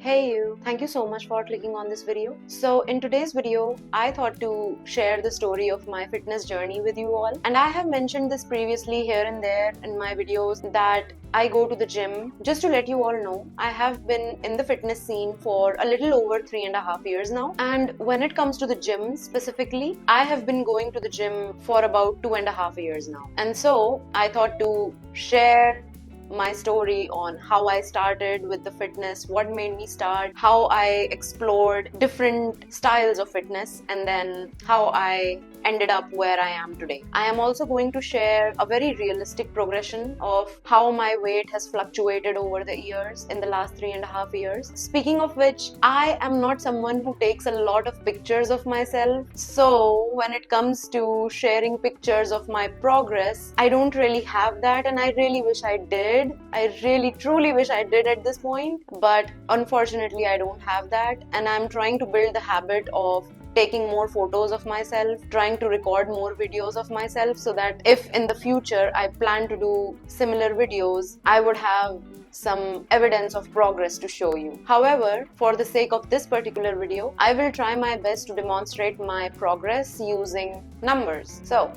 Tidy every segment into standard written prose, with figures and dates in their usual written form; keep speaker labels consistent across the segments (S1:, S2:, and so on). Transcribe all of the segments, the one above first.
S1: Hey you, thank you so much for clicking on this video. So in today's video, I thought to share the story of my fitness journey with you all. And I have mentioned this previously here and there in my videos that I go to the gym. Just to let you all know, I have been in the fitness scene for a little over 3.5 years now. And when it comes to the gym specifically, I have been going to the gym for about 2.5 years now. And so I thought to share my story on how I started with the fitness, what made me start, how I explored different styles of fitness, and then how I ended up where I am today. I am also going to share a very realistic progression of how my weight has fluctuated over the years in the last 3.5 years. Speaking of which, I am not someone who takes a lot of pictures of myself. So when it comes to sharing pictures of my progress, I don't really have that, and I really wish I did. I really truly wish I did at this point, but unfortunately I don't have that, and I'm trying to build the habit of taking more photos of myself, trying to record more videos of myself, so that if in the future I plan to do similar videos, I would have some evidence of progress to show you. However, for the sake of this particular video, I will try my best to demonstrate my progress using numbers. So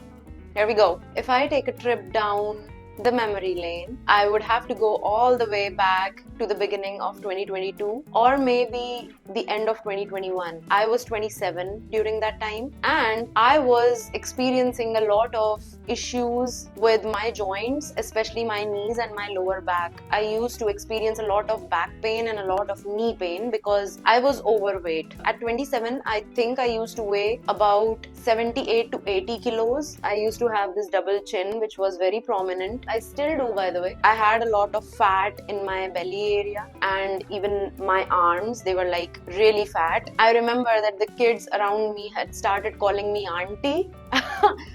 S1: here we go. If I take a trip down the memory lane, I would have to go all the way back to the beginning of 2022 or maybe the end of 2021. I was 27 during that time, and I was experiencing a lot of issues with my joints, especially my knees and my lower back. I used to experience a lot of back pain and a lot of knee pain because I was overweight. At 27, I think I used to weigh about 78 to 80 kilos. I used to have this double chin, which was very prominent. I still do, by the way. I had a lot of fat in my belly area, and even my arms, they were like really fat. I remember that the kids around me had started calling me auntie.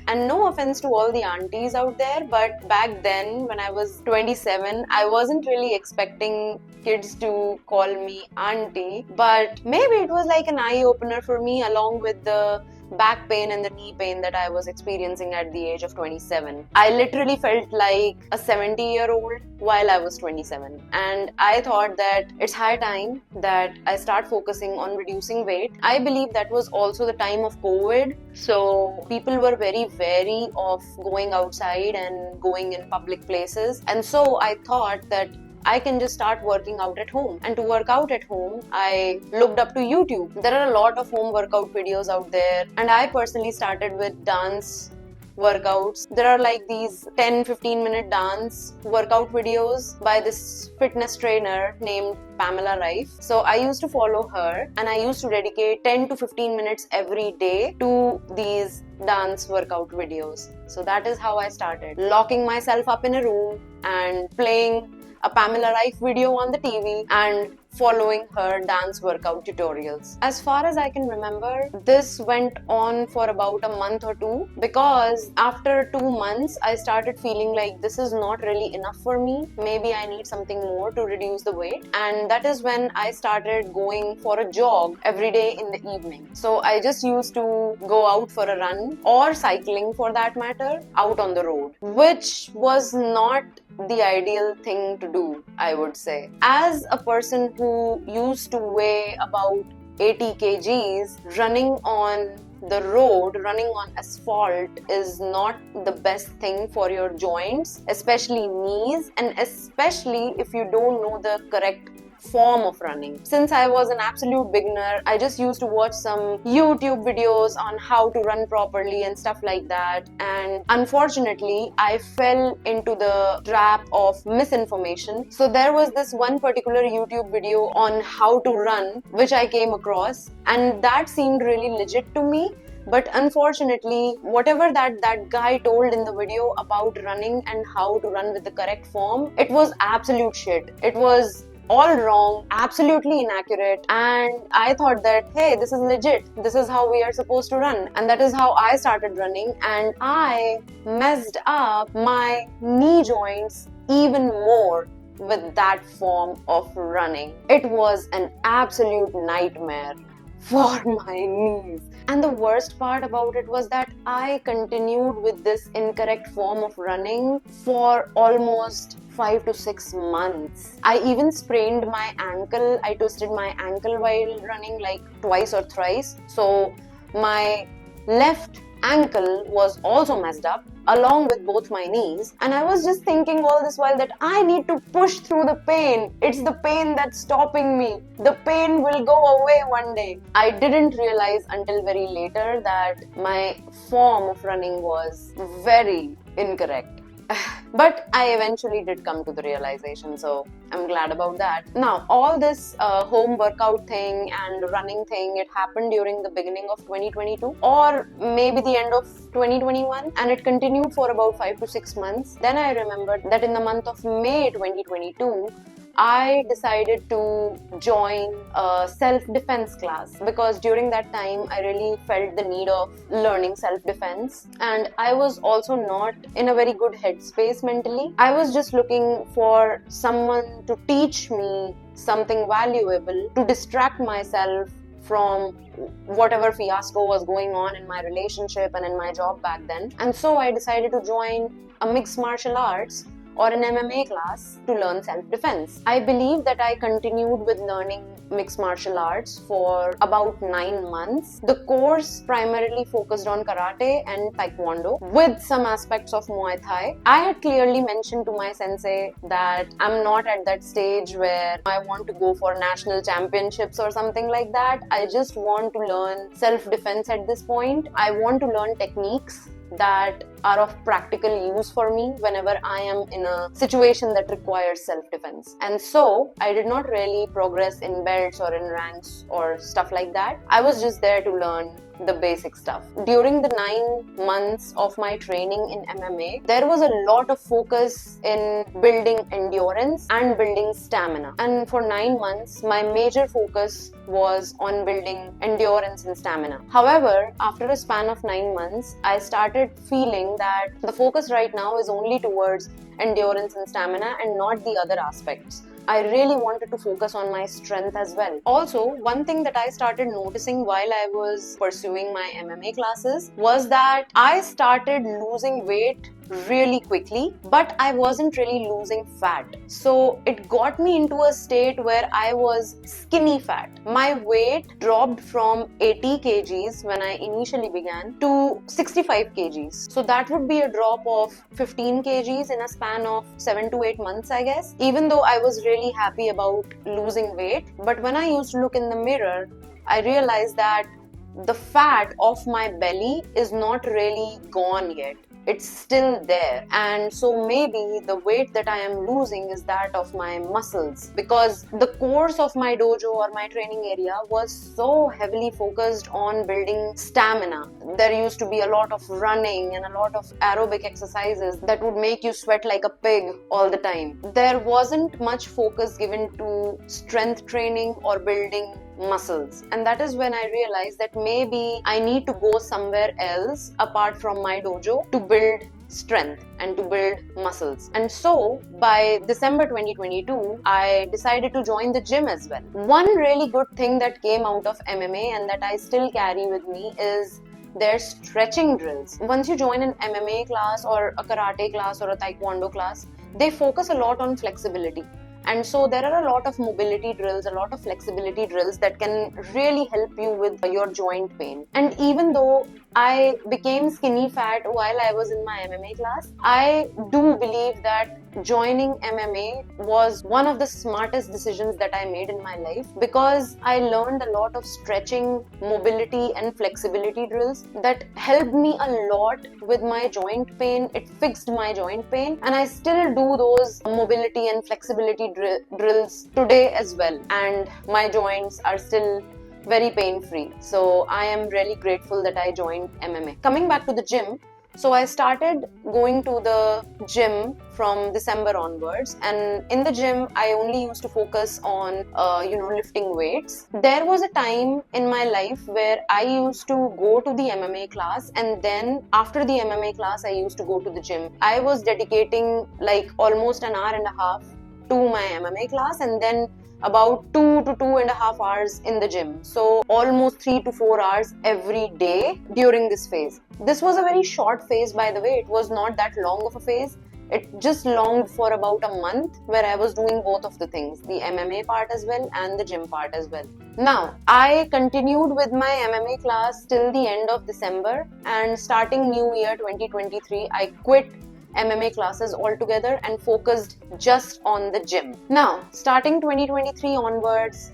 S1: And no offense to all the aunties out there, but back then when I was 27, I wasn't really expecting kids to call me auntie, but maybe it was like an eye opener for me, along with the back pain and the knee pain that I was experiencing at the age of 27. I literally felt like a 70-year-old while I was 27, and I thought that it's high time that I start focusing on reducing weight. I believe that was also the time of COVID, so people were very wary of going outside and going in public places, and so I thought that I can just start working out at home. And to work out at home, I looked up to YouTube. There are a lot of home workout videos out there, and I personally started with dance workouts. There are like these 10-15 minute dance workout videos by this fitness trainer named Pamela Rife. So I used to follow her, and I used to dedicate 10 to 15 minutes every day to these dance workout videos. So that is how I started, locking myself up in a room and playing a Pamela Rife video on the TV and following her dance workout tutorials. As far as I can remember, this went on for about a month or two, because after 2 months I started feeling like this is not really enough for me. Maybe I need something more to reduce the weight, and that is when I started going for a jog every day in the evening. So I just used to go out for a run, or cycling for that matter, out on the road, which was not the ideal thing to do, I would say. As a person who used to weigh about 80 kgs, running on the road, running on asphalt is not the best thing for your joints, especially knees, and especially if you don't know the correct form of running. Since I was an absolute beginner, I just used to watch some YouTube videos on how to run properly and stuff like that, and unfortunately I fell into the trap of misinformation. So there was this one particular YouTube video on how to run which I came across, and that seemed really legit to me. But unfortunately, whatever that guy told in the video about running and how to run with the correct form, it was absolute shit. It was all wrong, absolutely inaccurate, and I thought that, hey, this is legit, this is how we are supposed to run, and that is how I started running, and I messed up my knee joints even more with that form of running. It was an absolute nightmare for my knees. And the worst part about it was that I continued with this incorrect form of running for almost 5 to 6 months. I even sprained my ankle. I twisted my ankle while running like twice or thrice. So my left ankle was also messed up along with both my knees, and I was just thinking all this while that I need to push through the pain. It's the pain that's stopping me. The pain will go away one day. I didn't realize until very later that my form of running was very incorrect. But I eventually did come to the realization, so I'm glad about that. Now, all this home workout thing and running thing, it happened during the beginning of 2022 or maybe the end of 2021, and it continued for about 5 to 6 months. Then I remembered that in the month of May 2022, I decided to join a self-defense class because during that time I really felt the need of learning self-defense, and I was also not in a very good headspace mentally. I was just looking for someone to teach me something valuable, to distract myself from whatever fiasco was going on in my relationship and in my job back then. And so I decided to join a mixed martial arts or an MMA class to learn self-defense. I believe that I continued with learning mixed martial arts for about 9 months. The course primarily focused on karate and taekwondo with some aspects of Muay Thai. I had clearly mentioned to my sensei that I'm not at that stage where I want to go for national championships or something like that. I just want to learn self-defense at this point. I want to learn techniques that are of practical use for me whenever I am in a situation that requires self-defense. And so I did not really progress in belts or in ranks or stuff like that. I was just there to learn the basic stuff. During the 9 months of my training in MMA, there was a lot of focus in building endurance and building stamina. And for 9 months, my major focus was on building endurance and stamina. However, after a span of 9 months, I started feeling that the focus right now is only towards endurance and stamina and not the other aspects. I really wanted to focus on my strength as well. Also, one thing that I started noticing while I was pursuing my MMA classes was that I started losing weight really quickly, but I wasn't really losing fat. So it got me into a state where I was skinny fat. My weight dropped from 80 kgs when I initially began to 65 kgs. So that would be a drop of 15 kgs in a span of 7 to 8 months, I guess. Even though I was really happy about losing weight, but when I used to look in the mirror, I realized that the fat of my belly is not really gone yet. It's still there, and so maybe the weight that I am losing is that of my muscles, because the course of my dojo or my training area was so heavily focused on building stamina. There used to be a lot of running and a lot of aerobic exercises that would make you sweat like a pig all the time. There wasn't much focus given to strength training or building muscles, and that is when I realized that maybe I need to go somewhere else apart from my dojo to build strength and to build muscles. And so by December 2022, I decided to join the gym as well. One really good thing that came out of MMA and that I still carry with me is their stretching drills. Once you join an MMA class or a karate class or a taekwondo class, they focus a lot on flexibility. And so there are a lot of mobility drills, a lot of flexibility drills that can really help you with your joint pain. And even though I became skinny fat while I was in my MMA class, I do believe that joining MMA was one of the smartest decisions that I made in my life, because I learned a lot of stretching, mobility and flexibility drills that helped me a lot with my joint pain. It fixed my joint pain, and I still do those mobility and flexibility drills today as well, and my joints are still very pain-free. So I am really grateful that I joined MMA. Coming back to the gym, so I started going to the gym from December onwards, and in the gym I only used to focus on lifting weights. There was a time in my life where I used to go to the MMA class, and then after the MMA class I used to go to the gym. I was dedicating like almost an hour and a half to my MMA class, and then about 2 to 2.5 hours in the gym. So almost 3 to 4 hours every day during this phase. This was a very short phase, by the way. It was not that long of a phase. It just longed for about a month where I was doing both of the things, the MMA part as well and the gym part as well. Now, I continued with my MMA class till the end of December, and starting new year 2023, I quit MMA classes altogether and focused just on the gym. Now, starting 2023 onwards,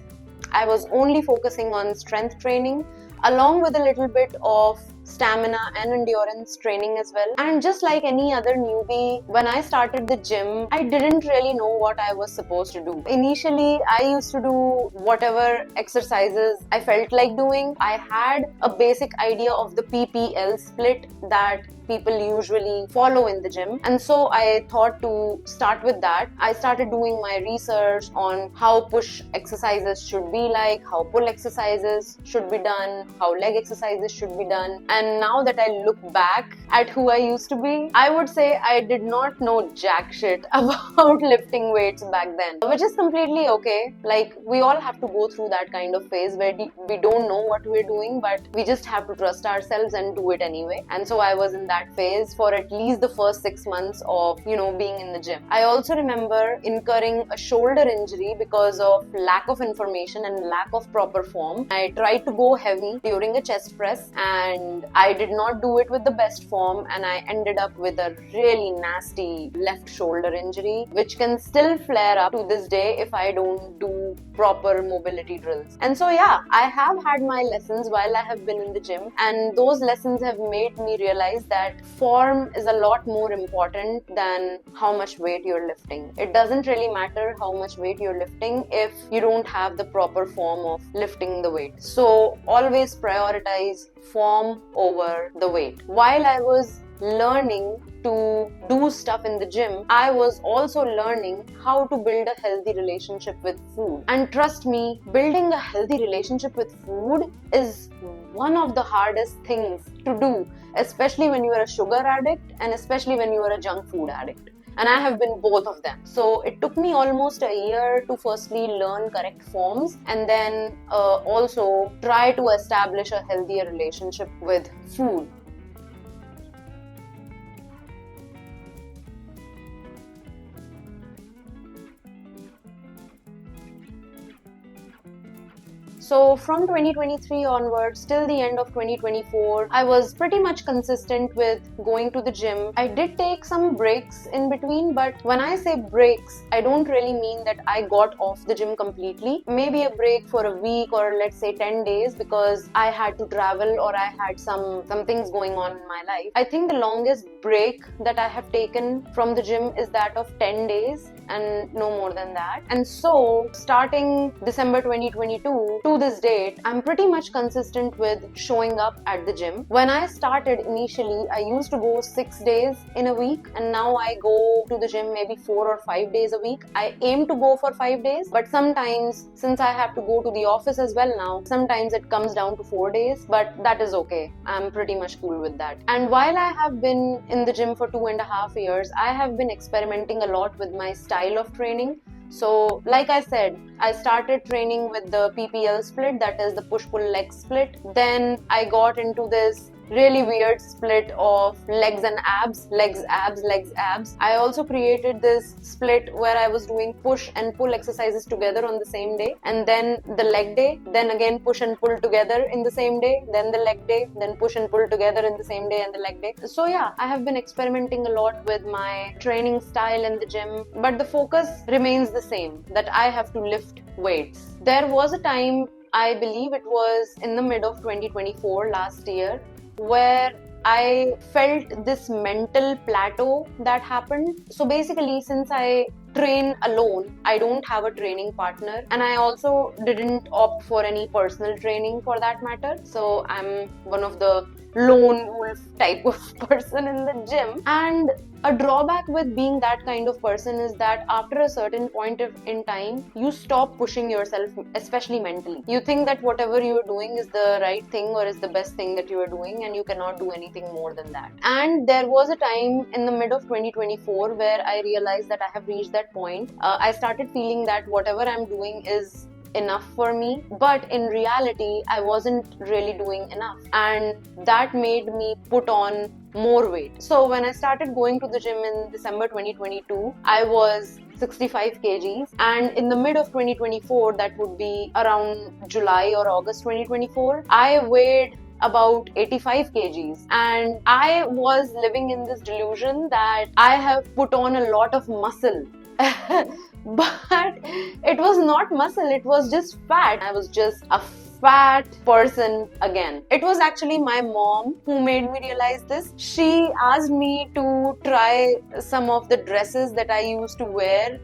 S1: I was only focusing on strength training along with a little bit of stamina and endurance training as well. And just like any other newbie, when I started the gym, I didn't really know what I was supposed to do. Initially, I used to do whatever exercises I felt like doing. I had a basic idea of the PPL split that people usually follow in the gym, and so I thought to start with that. I started doing my research on how push exercises should be like, how pull exercises should be done, how leg exercises should be done. And now that I look back at who I used to be, I would say I did not know jack shit about lifting weights back then, which is completely okay. Like, we all have to go through that kind of phase where we don't know what we're doing, but we just have to trust ourselves and do it anyway. And so I was in that phase for at least the first 6 months of, being in the gym. I also remember incurring a shoulder injury because of lack of information and lack of proper form. I tried to go heavy during a chest press and I did not do it with the best form, and I ended up with a really nasty left shoulder injury, which can still flare up to this day if I don't do proper mobility drills. And so I have had my lessons while I have been in the gym, and those lessons have made me realize that form is a lot more important than how much weight you're lifting. It doesn't really matter how much weight you're lifting if you don't have the proper form of lifting the weight. So always prioritize form over the weight. While I was learning to do stuff in the gym, I was also learning how to build a healthy relationship with food. And trust me, building a healthy relationship with food is one of the hardest things to do, especially when you are a sugar addict and especially when you are a junk food addict. And I have been both of them. So it took me almost a year to firstly learn correct forms and then also try to establish a healthier relationship with food. So from 2023 onwards till the end of 2024, I was pretty much consistent with going to the gym. I did take some breaks in between, but when I say breaks, I don't really mean that I got off the gym completely. Maybe a break for a week or let's say 10 days because I had to travel or I had some things going on in my life. I think the longest break that I have taken from the gym is that of 10 days and no more than that. And so starting December 2022 to this date, I'm pretty much consistent with showing up at the gym. When I started initially, I used to go 6 days in a week, and now I go to the gym maybe 4 or 5 days a week. I aim to go for 5 days, but sometimes since I have to go to the office as well now, sometimes it comes down to 4 days, but that is okay. I'm pretty much cool with that. And while I have been in the gym for 2.5 years, I have been experimenting a lot with my style of training. So like I said, I started training with the PPL split, that is the push-pull leg split. Then I got into this really weird split of legs and abs, legs, abs, legs, abs. I also created this split where I was doing push and pull exercises together on the same day, and then the leg day, then again push and pull together in the same day, then the leg day, then push and pull together in the same day and the leg day. So I have been experimenting a lot with my training style in the gym, but the focus remains the same, that I have to lift weights. There was a time, I believe it was in the mid of 2024 last year, where I felt this mental plateau that happened. So basically, since I train alone, I don't have a training partner, and I also didn't opt for any personal training for that matter. So I'm one of the lone wolf type of person in the gym. And a drawback with being that kind of person is that after a certain point in time, you stop pushing yourself, especially mentally. You think that whatever you are doing is the right thing or is the best thing that you are doing, and you cannot do anything more than that. And there was a time in the mid of 2024 where I realized that I have reached that point. I started feeling that whatever I'm doing is enough for me, but in reality I wasn't really doing enough, and that made me put on more weight. So when I started going to the gym in December 2022, I was 65 kgs, and in the mid of 2024, that would be around July or August 2024, I weighed about 85 kgs, and I was living in this delusion that I have put on a lot of muscle. But it was not muscle, it was just fat. I was just a fat person again. It was actually my mom who made me realize this. She asked me to try some of the dresses that I used to wear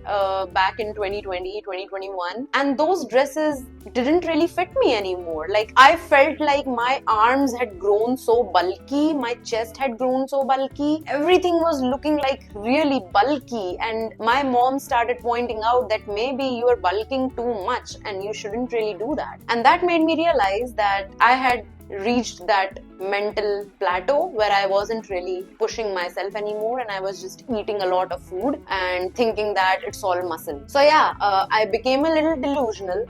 S1: back in 2020, 2021, and those dresses didn't really fit me anymore. Like, I felt like my arms had grown so bulky, my chest had grown so bulky, everything was looking like really bulky, and my mom started pointing out that maybe you are bulking too much and you shouldn't really do that. And that made me realize that I had reached that mental plateau where I wasn't really pushing myself anymore, and I was just eating a lot of food and thinking that it's all muscle. So yeah, I became a little delusional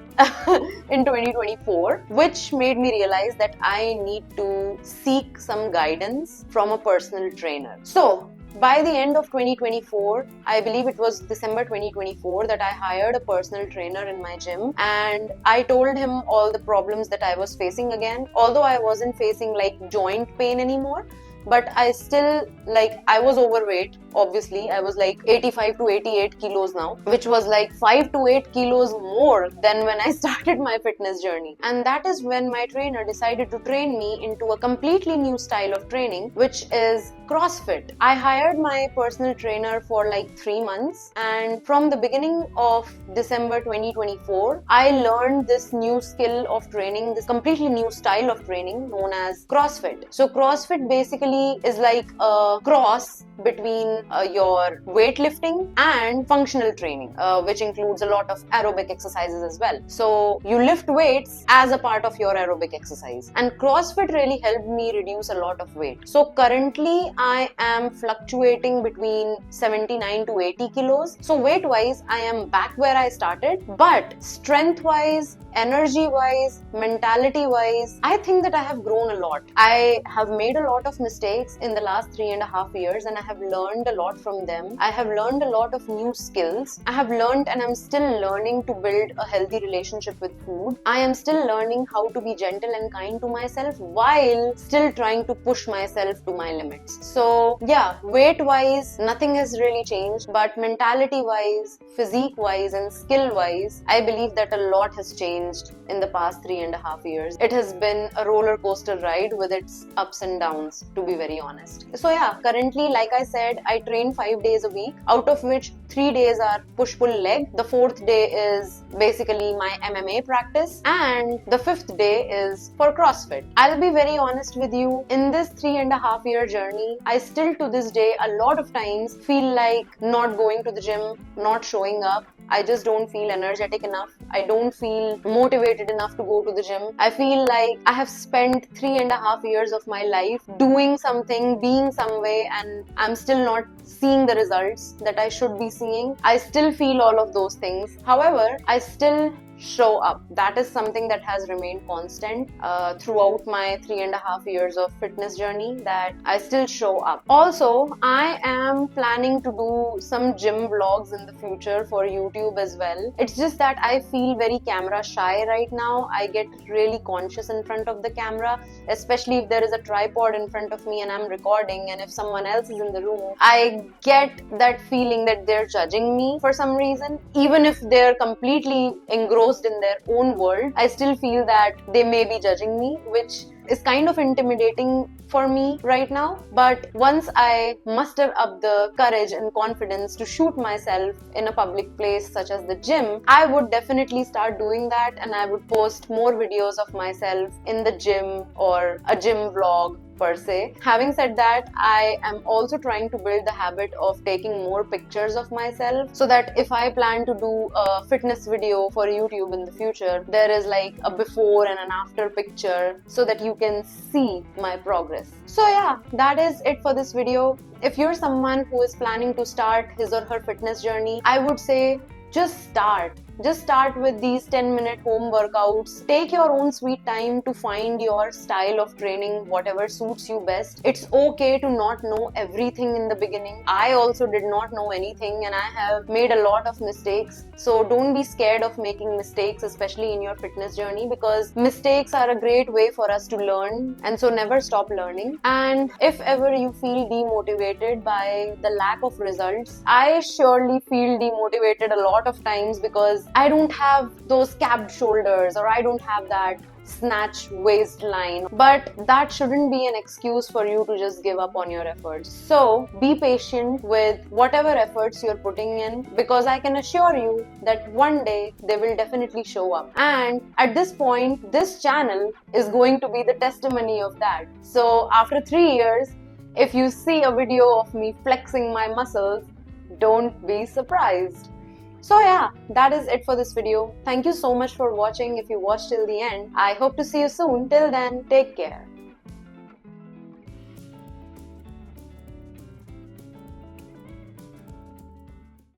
S1: in 2024, which made me realize that I need to seek some guidance from a personal trainer. So by the end of 2024, I believe it was December 2024, that I hired a personal trainer in my gym, and I told him all the problems that I was facing again. Although I wasn't facing like joint pain anymore, but I still, like, I was overweight. Obviously, I was like 85 to 88 kilos now, which was like 5 to 8 kilos more than when I started my fitness journey. And that is when my trainer decided to train me into a completely new style of training, which is CrossFit. I hired my personal trainer for like 3 months, and from the beginning of December 2024, I learned this new skill of training, this completely new style of training known as CrossFit. So CrossFit basically is like a cross between your weightlifting and functional training, which includes a lot of aerobic exercises as well. So you lift weights as a part of your aerobic exercise, and CrossFit really helped me reduce a lot of weight. So currently I am fluctuating between 79 to 80 kilos. So weight wise, I am back where I started, but strength wise, energy wise, mentality wise, I think that I have grown a lot. I have made a lot of mistakes in the last 3.5 years, and I have learned a lot from them. I have learned a lot of new skills. I have learned, and I'm still learning, to build a healthy relationship with food. I am still learning how to be gentle and kind to myself while still trying to push myself to my limits. So yeah, weight wise, nothing has really changed, but mentality wise, physique wise, and skill wise, I believe that a lot has changed in the past 3.5 years. It has been a roller coaster ride with its ups and downs, to be very honest. So yeah, currently, like I said, I train 5 days a week, out of which 3 days are push-pull leg. The 4th day is basically my MMA practice, and the 5th day is for CrossFit. I'll be very honest with you, in this 3.5 year journey, I still to this day a lot of times feel like not going to the gym, not showing up. I just don't feel energetic enough. I don't feel motivated enough to go to the gym. I feel like I have spent 3.5 years of my life doing something, being some way, and I'm still not seeing the results that I should be seeing. I still feel all of those things. However, I still show up. That is something that has remained constant throughout my 3.5 years of fitness journey, that I still show up. Also, I am planning to do some gym vlogs in the future for YouTube as well. It's just that I feel very camera shy right now. I get really conscious in front of the camera, especially if there is a tripod in front of me and I'm recording, and if someone else is in the room, I get that feeling that they're judging me for some reason. Even if they're completely engrossed in their own world, I still feel that they may be judging me, which is kind of intimidating for me right now. But once I muster up the courage and confidence to shoot myself in a public place such as the gym, I would definitely start doing that, and I would post more videos of myself in the gym or a gym vlog per se. Having said that, I am also trying to build the habit of taking more pictures of myself, so that if I plan to do a fitness video for YouTube in the future, there is like a before and an after picture so that you can see my progress. So yeah, that is it for this video. If you're someone who is planning to start his or her fitness journey, I would say just start. Just start with these 10-minute home workouts. Take your own sweet time to find your style of training, whatever suits you best. It's okay to not know everything in the beginning. I also did not know anything and I have made a lot of mistakes. So don't be scared of making mistakes, especially in your fitness journey, because mistakes are a great way for us to learn, and so never stop learning. And if ever you feel demotivated by the lack of results, I surely feel demotivated a lot of times because I don't have those capped shoulders or I don't have that snatch waistline, but that shouldn't be an excuse for you to just give up on your efforts. So be patient with whatever efforts you're putting in, because I can assure you that one day they will definitely show up. And at this point, this channel is going to be the testimony of that. So after 3 years, if you see a video of me flexing my muscles, don't be surprised. So yeah, that is it for this video. Thank you so much for watching if you watched till the end. I hope to see you soon. Till then, take care.